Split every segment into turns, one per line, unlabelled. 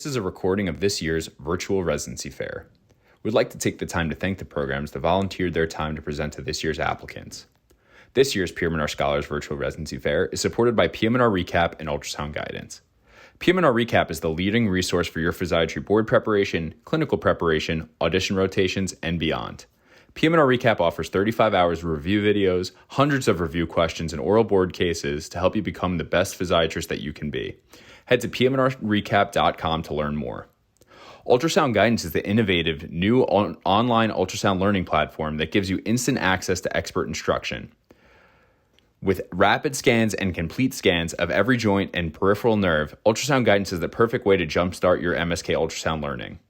This is a recording of this year's Virtual Residency Fair. We'd like to take the time to thank the programs that volunteered their time to present to this year's applicants. This year's PM&R Scholars Virtual Residency Fair is supported by PM&R Recap and Ultrasound Guidance. PM&R Recap is the leading resource for your physiatry board preparation, clinical preparation, audition rotations, and beyond. PM&R Recap offers 35 hours of review videos, hundreds of review questions, and oral board cases to help you become the best physiatrist that you can be. Head to pmnrrecap.com to learn more. Ultrasound Guidance is the innovative new online ultrasound learning platform that gives you instant access to expert instruction. With rapid scans and complete scans of every joint and peripheral nerve, Ultrasound Guidance is the perfect way to jumpstart your MSK ultrasound learning.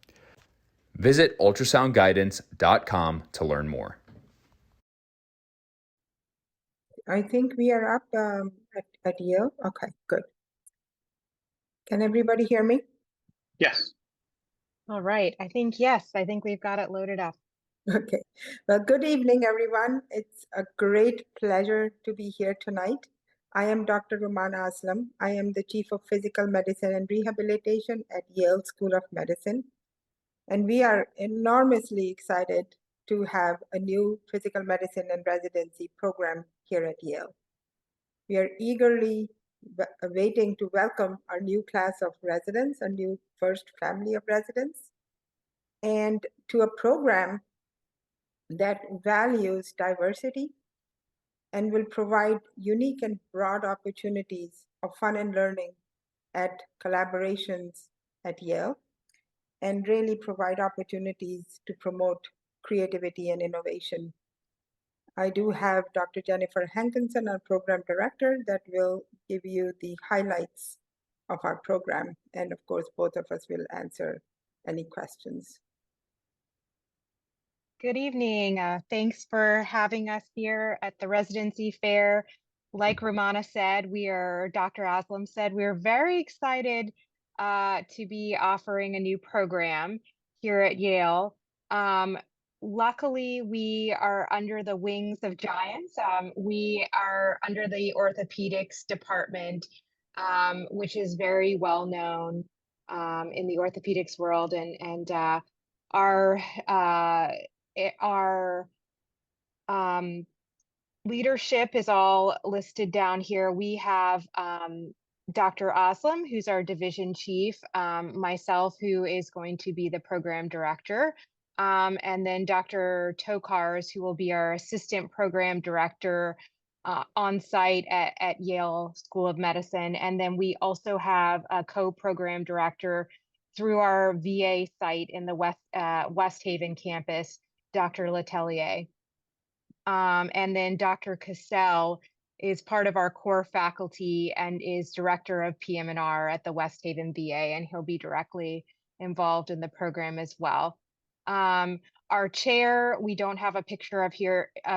Visit ultrasoundguidance.com to learn more.
I think we are up at Yale. Okay, good. Can everybody hear me?
Yes.
All right. I think we've got it loaded up.
Okay. Well, good evening, everyone. It's a great pleasure to be here tonight. I am Dr. Rumana Aslam. I am the Chief of Physical Medicine and Rehabilitation at Yale School of Medicine. And we are enormously excited to have a new physical medicine and residency program here at Yale. We are eagerly waiting to welcome our new class of residents, a new first family of residents, and to a program that values diversity and will provide unique and broad opportunities of fun and learning at collaborations at Yale, and really provide opportunities to promote creativity and innovation. I do have Dr. Jennifer Hankinson, our program director, that will give you the highlights of our program. And of course, both of us will answer any questions.
Good evening. Thanks for having us here at the residency fair. Like Romana said, Dr. Aslam said, we're very excited to be offering a new program here at Yale. Luckily, we are under the wings of giants. We are under the orthopedics department, which is very well known in the orthopedics world, and our leadership is all listed down here. We have Dr. Aslam, who's our division chief, myself, who is going to be the program director, and then Dr. Tokars, who will be our assistant program director on site at Yale School of Medicine. And then we also have a co-program director through our VA site in the West Haven campus, Dr. Letelier. And then Dr. Cassell is part of our core faculty and is director of PM&R at the West Haven VA, and he'll be directly involved in the program as well. Our chair, we don't have a picture of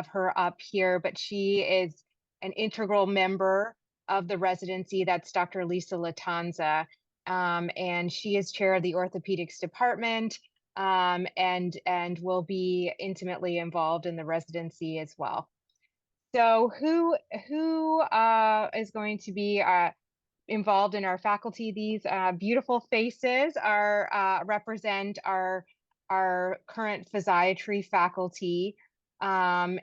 her up here, but she is an integral member of the residency. That's Dr. Lisa Latanza, and she is chair of the orthopedics department. And will be intimately involved in the residency as well. So who is going to be involved in our faculty? These beautiful faces represent our current physiatry faculty, and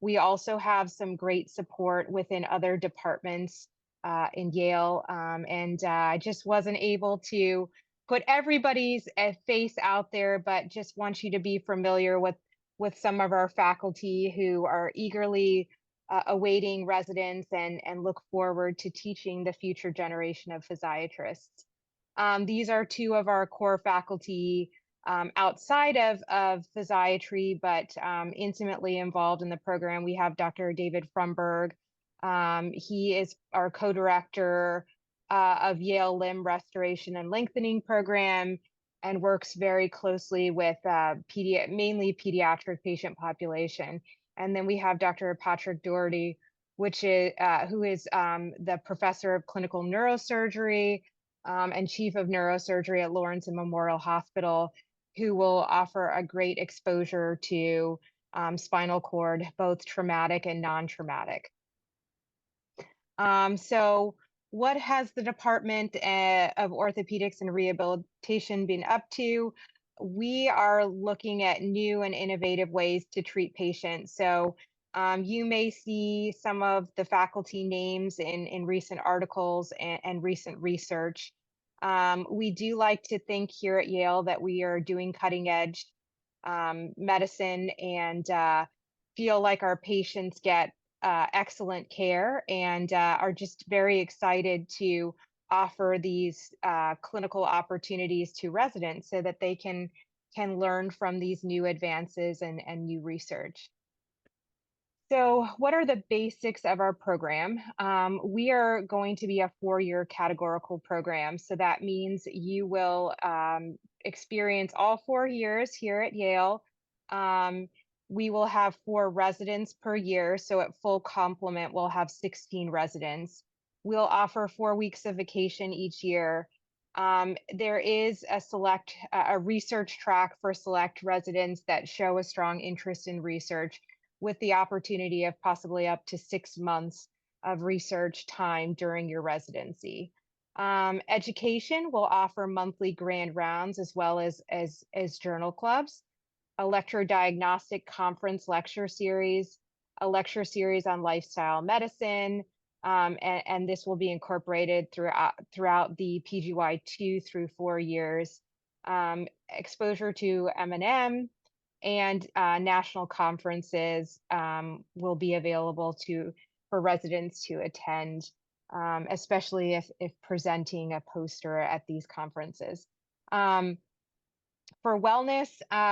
we also have some great support within other departments in Yale, and I just wasn't able to put everybody's face out there, but just want you to be familiar with some of our faculty who are eagerly awaiting residence and look forward to teaching the future generation of physiatrists. These are two of our core faculty outside of physiatry, but intimately involved in the program. We have Dr. David Frumberg. He is our co-director of Yale Limb Restoration and Lengthening Program, and works very closely with mainly pediatric patient population. And then we have Dr. Patrick Doherty, who is the professor of clinical neurosurgery and chief of neurosurgery at Lawrence and Memorial Hospital, who will offer a great exposure to spinal cord, both traumatic and non-traumatic. So what has the Department of Orthopedics and Rehabilitation been up to? We are looking at new and innovative ways to treat patients. So you may see some of the faculty names in recent articles and recent research. We do like to think here at Yale that we are doing cutting edge medicine and feel like our patients get excellent care and are just very excited to offer these clinical opportunities to residents so that they can learn from these new advances and new research. So, what are the basics of our program? We are going to be a 4-year categorical program. So, that means you will experience all 4 years here at Yale. Um, we will have 4 residents per year. So, at full complement, we'll have 16 residents. We'll offer 4 weeks of vacation each year. There is a research track for select residents that show a strong interest in research with the opportunity of possibly up to 6 months of research time during your residency. Education will offer monthly grand rounds as well as journal clubs, electrodiagnostic conference lecture series, a lecture series on lifestyle medicine, and this will be incorporated throughout the PGY 2 through 4 years. Exposure to M&M and national conferences will be available for residents to attend, especially if presenting a poster at these conferences. For wellness,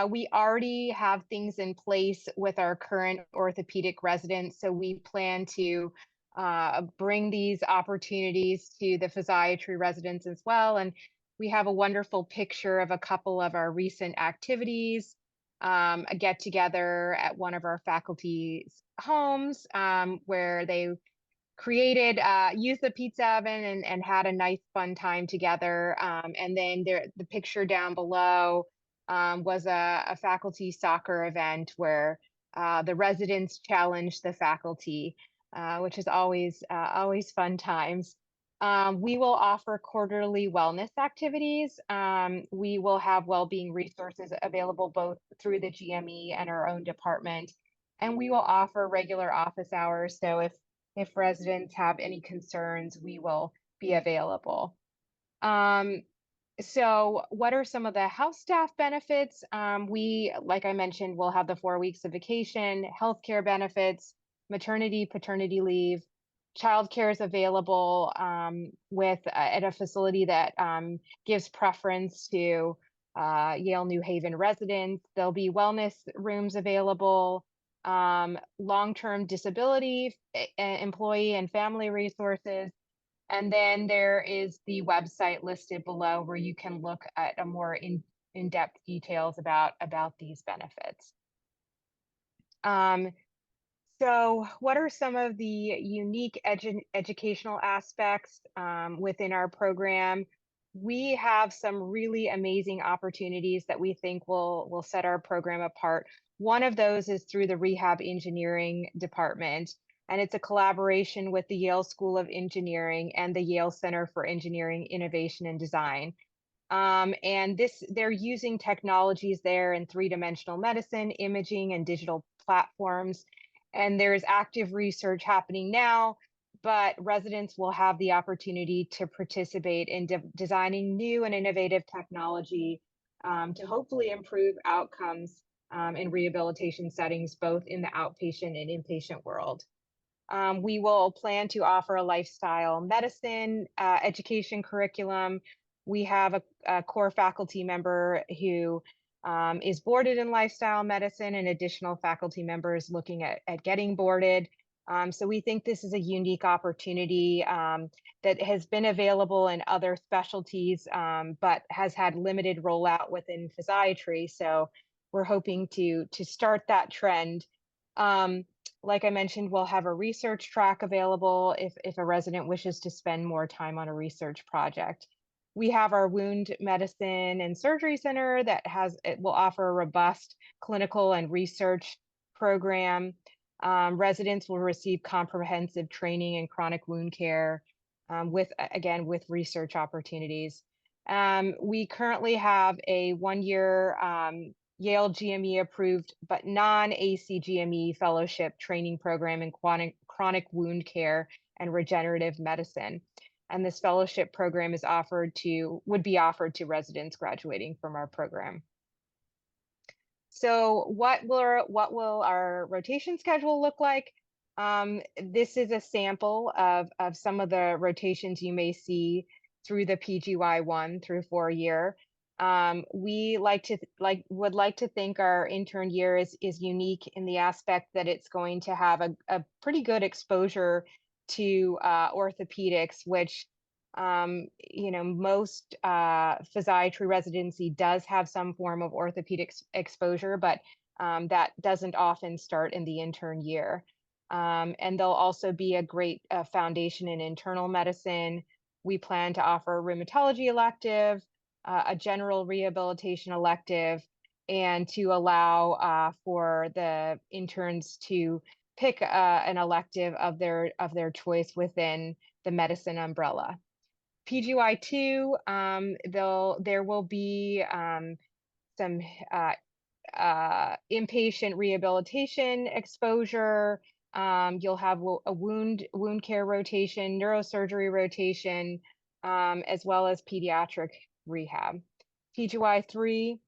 we already have things in place with our current orthopedic residents, so we plan to bring these opportunities to the physiatry residents as well. And we have a wonderful picture of a couple of our recent activities, a get together at one of our faculty's homes where they used the pizza oven and had a nice fun time together. And then the picture down below was a faculty soccer event where the residents challenged the faculty, which is always fun times. We will offer quarterly wellness activities. We will have well-being resources available both through the GME and our own department. And we will offer regular office hours. So if residents have any concerns, we will be available. So what are some of the house staff benefits? Like I mentioned, we'll have the 4 weeks of vacation, healthcare benefits, maternity, paternity leave. Childcare is available at a facility that gives preference to Yale New Haven residents. There'll be wellness rooms available, long-term disability, employee and family resources. And then there is the website listed below where you can look at a more in-depth details about these benefits. So what are some of the unique educational aspects within our program? We have some really amazing opportunities that we think will set our program apart. One of those is through the rehab engineering department, and it's a collaboration with the Yale School of Engineering and the Yale Center for Engineering Innovation and Design. And they're using technologies there in 3-dimensional medicine, imaging, and digital platforms. And there's active research happening now, but residents will have the opportunity to participate in designing new and innovative technology to hopefully improve outcomes in rehabilitation settings, both in the outpatient and inpatient world. We will plan to offer a lifestyle medicine education curriculum. We have a core faculty member who is boarded in lifestyle medicine and additional faculty members looking at getting boarded. So we think this is a unique opportunity that has been available in other specialties, but has had limited rollout within physiatry. So we're hoping to start that trend. Like I mentioned, we'll have a research track available if a resident wishes to spend more time on a research project. We have our wound medicine and surgery center it will offer a robust clinical and research program. Residents will receive comprehensive training in chronic wound care. with research opportunities. We currently have a 1-year Yale GME approved but non-ACGME fellowship training program in chronic wound care and regenerative medicine. And this fellowship program would be offered to residents graduating from our program. So what will our rotation schedule look like? This is a sample of some of the rotations you may see through the PGY 1 through 4 year. We would like to think our intern year is unique in the aspect that it's going to have a pretty good exposure to orthopedics, which most physiatry residency does have some form of orthopedics exposure, but that doesn't often start in the intern year. And there'll also be a great foundation in internal medicine. We plan to offer a rheumatology elective, a general rehabilitation elective, and to allow for the interns to pick an elective of their choice within the medicine umbrella. PGY 2, there will be some inpatient rehabilitation exposure. You'll have a wound care rotation, neurosurgery rotation, as well as pediatric rehab. PGY 3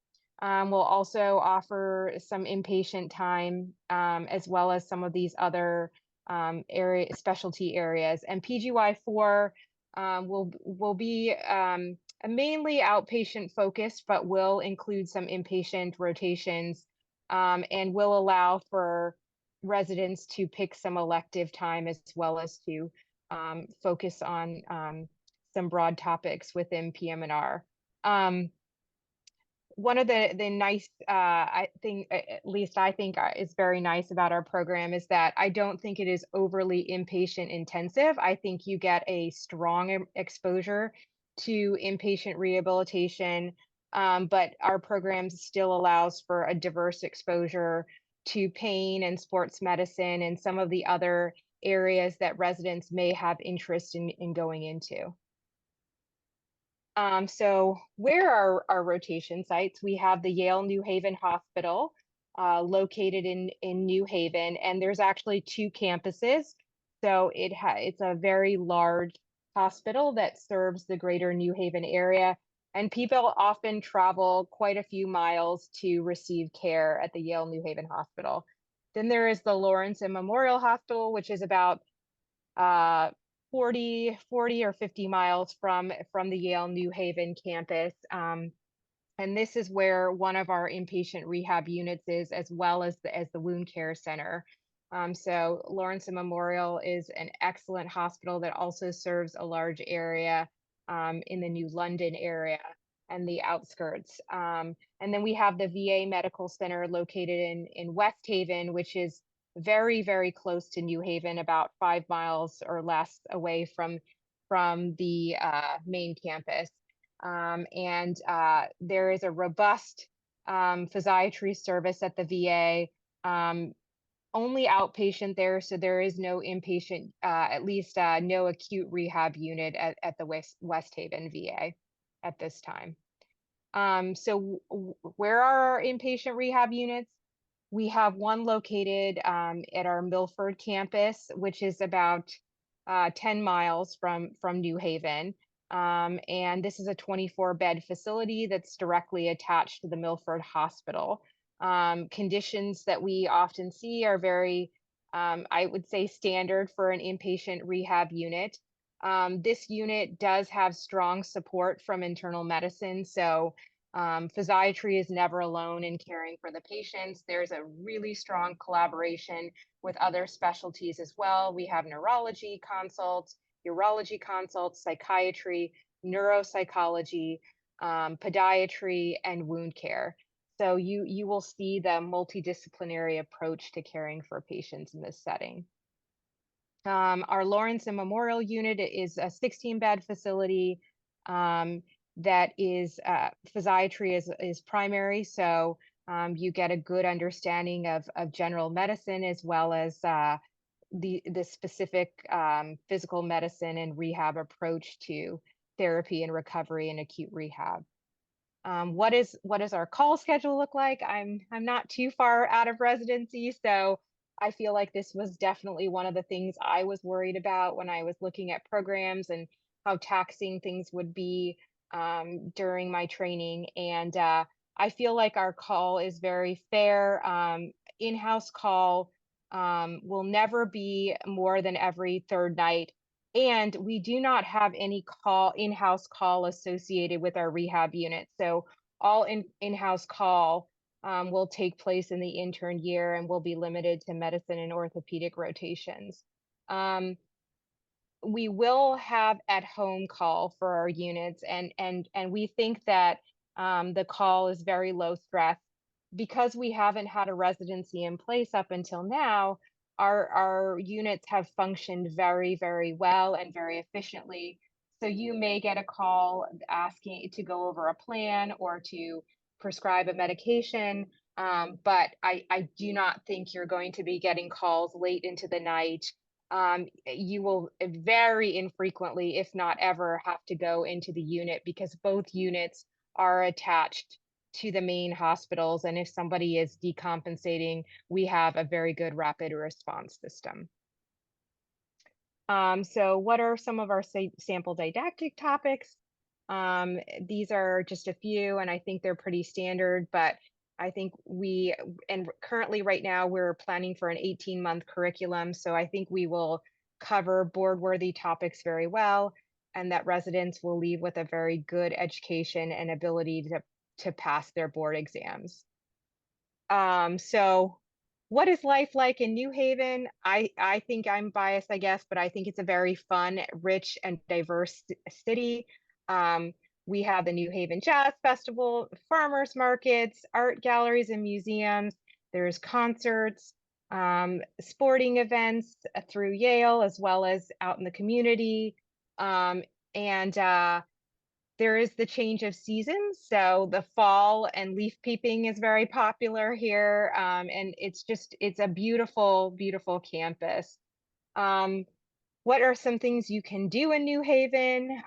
will also offer some inpatient time, as well as some of these other specialty areas. And PGY 4 will be mainly outpatient focused, but will include some inpatient rotations, and will allow for residents to pick some elective time as well as to focus on some broad topics within PM&R. One of the nice, I think is very nice about our program is that I don't think it is overly inpatient intensive. I think you get a strong exposure to inpatient rehabilitation, but our program still allows for a diverse exposure to pain and sports medicine and some of the other areas that residents may have interest in going into. So where are our rotation sites? We have the Yale New Haven Hospital, located in New Haven, and there's actually 2 campuses. So it's a very large hospital that serves the greater New Haven area, and people often travel quite a few miles to receive care at the Yale New Haven Hospital. Then there is the Lawrence and Memorial Hospital, which is about 40 or 50 miles from the Yale New Haven campus. And this is where one of our inpatient rehab units is, as well as the wound care center. So Lawrence and Memorial is an excellent hospital that also serves a large area in the New London area and the outskirts. And then we have the VA Medical Center located in West Haven, which is very, very close to New Haven, about 5 miles or less away from the main campus. And there is a robust physiatry service at the VA, only outpatient there, so there is no inpatient, at least no acute rehab unit at the West Haven VA at this time. So where are our inpatient rehab units? We have one located at our Milford campus, which is about 10 miles from New Haven. And this is a 24-bed facility that's directly attached to the Milford Hospital. Conditions that we often see are very, I would say, standard for an inpatient rehab unit. This unit does have strong support from internal medicine, so physiatry is never alone in caring for the patients. There's a really strong collaboration with other specialties as well. We have neurology consults, urology consults, psychiatry, neuropsychology, podiatry, and wound care. So you will see the multidisciplinary approach to caring for patients in this setting. Our Lawrence and Memorial unit is a 16-bed facility that is physiatry is primary, so you get a good understanding of general medicine as well as the specific physical medicine and rehab approach to therapy and recovery and acute rehab. What does our call schedule look like? I'm not too far out of residency, so I feel like this was definitely one of the things I was worried about when I was looking at programs and how taxing things would be during my training. And I feel like our call is very fair. In-house call will never be more than every third night. And we do not have any in-house call associated with our rehab unit. So all in-house call will take place in the intern year and will be limited to medicine and orthopedic rotations. We will have at-home call for our units, and we think that the call is very low stress because we haven't had a residency in place up until now. Our units have functioned very, very well and very efficiently. So you may get a call asking to go over a plan or to prescribe a medication, but I do not think you're going to be getting calls late into the night. You will very infrequently, if not ever, have to go into the unit because both units are attached to the main hospitals. And if somebody is decompensating, we have a very good rapid response system. So what are some of our sample didactic topics? These are just a few, and I think they're pretty standard, but I think currently right now we're planning for an 18-month curriculum. So I think we will cover board-worthy topics very well, and that residents will leave with a very good education and ability to pass their board exams. So what is life like in New Haven? I think I'm biased, I guess, but I think it's a very fun, rich, and diverse city. We have the New Haven Jazz Festival, farmers markets, art galleries and museums. There's concerts, sporting events through Yale, as well as out in the community. And there is the change of seasons. So the fall and leaf peeping is very popular here. And it's a beautiful, beautiful campus. What are some things you can do in New Haven?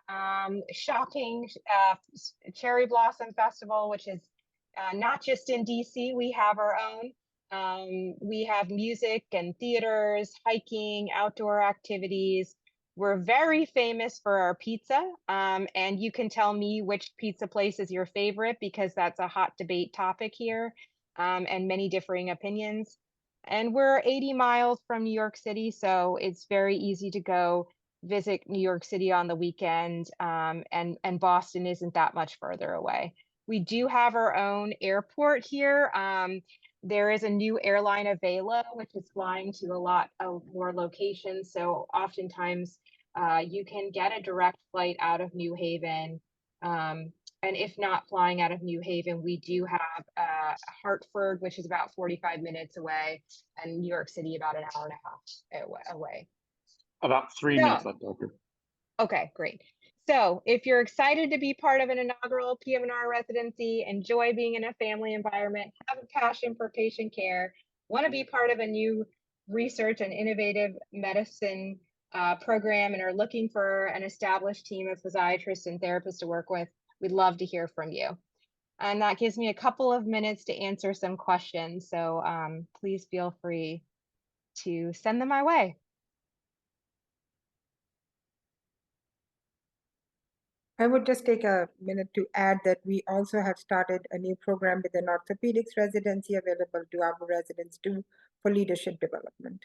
Shopping, Cherry Blossom Festival, which is not just in DC, we have our own. We have music and theaters, hiking, outdoor activities. We're very famous for our pizza, and you can tell me which pizza place is your favorite because that's a hot debate topic here, and many differing opinions. And we're 80 miles from New York City, so it's very easy to go visit New York City on the weekend, and Boston isn't that much further away. We do have our own airport here. There is a new airline, Avelo, which is flying to a lot of more locations. So oftentimes you can get a direct flight out of New Haven. And if not flying out of New Haven, we do have Hartford, which is about 45 minutes away, and New York City about an hour and a half away.
About 3 minutes left, Doctor.
Okay, great. So if you're excited to be part of an inaugural PM&R residency, enjoy being in a family environment, have a passion for patient care, want to be part of a new research and innovative medicine program, and are looking for an established team of physiatrists and therapists to work with, we'd love to hear from you. And that gives me a couple of minutes to answer some questions. So please feel free to send them my way.
I would just take a minute to add that we also have started a new program with an orthopedics residency available to our residents too for leadership development.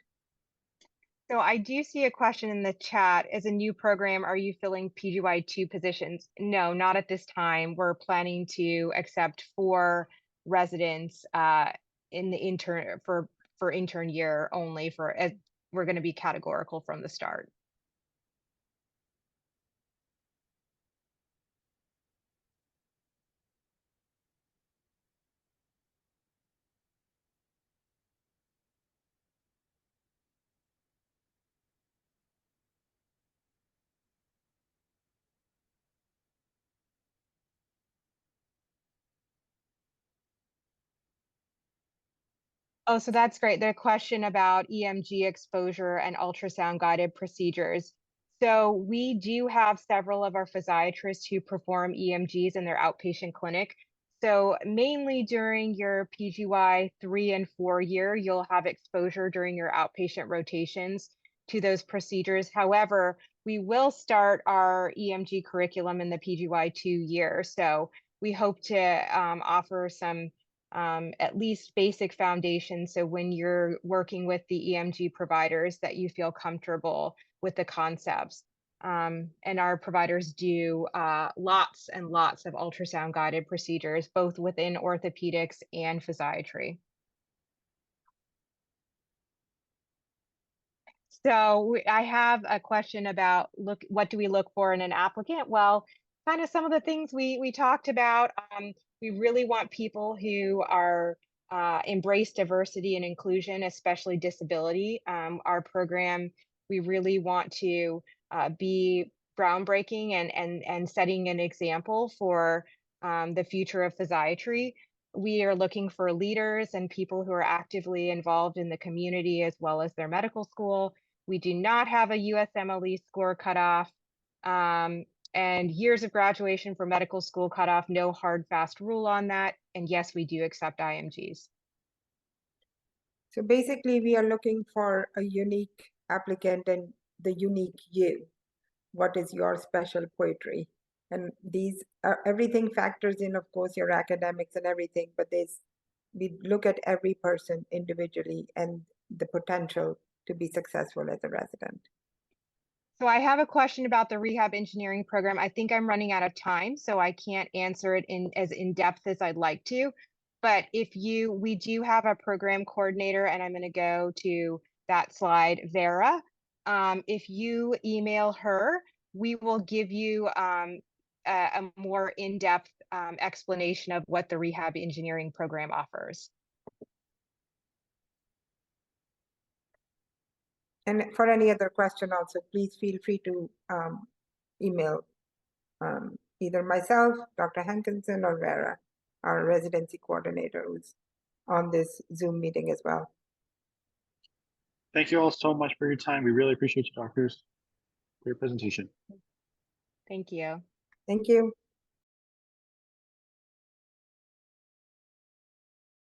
So I do see a question in the chat. As a new program, are you filling PGY2 positions? No, not at this time. We're planning to accept 4 residents in the intern for intern year only. We're going to be categorical from the start. Oh, so that's great. The question about EMG exposure and ultrasound guided procedures. So we do have several of our physiatrists who perform EMGs in their outpatient clinic. So mainly during your PGY 3 and 4 year, you'll have exposure during your outpatient rotations to those procedures. However, we will start our EMG curriculum in the PGY 2 year. So we hope to offer some at least basic foundation. So when you're working with the EMG providers, that you feel comfortable with the concepts. And our providers do lots and lots of ultrasound guided procedures, both within orthopedics and physiatry. So I have a question about what do we look for in an applicant? Well, kind of some of the things we talked about. We really want people who are embrace diversity and inclusion, especially disability. Our program, we really want to be groundbreaking and setting an example for the future of physiatry. We are looking for leaders and people who are actively involved in the community as well as their medical school. We do not have a USMLE score cutoff, and years of graduation for medical school cutoff, no hard, fast rule on that. And yes, we do accept IMGs.
So basically, we are looking for a unique applicant and the unique you. What is your special poetry? And these everything factors in, of course, your academics and everything, but we look at every person individually and the potential to be successful as a resident.
So I have a question about the rehab engineering program. I think I'm running out of time, so I can't answer it as in-depth as I'd like to. But we do have a program coordinator, and I'm going to go to that slide, Vera. If you email her, we will give you a more in-depth explanation of what the rehab engineering program offers.
And for any other question also, please feel free to email either myself, Dr. Hankinson, or Vera, our residency coordinator, who's on this Zoom meeting as well.
Thank you all so much for your time. We really appreciate you, doctors, for your presentation.
Thank you.
Thank you.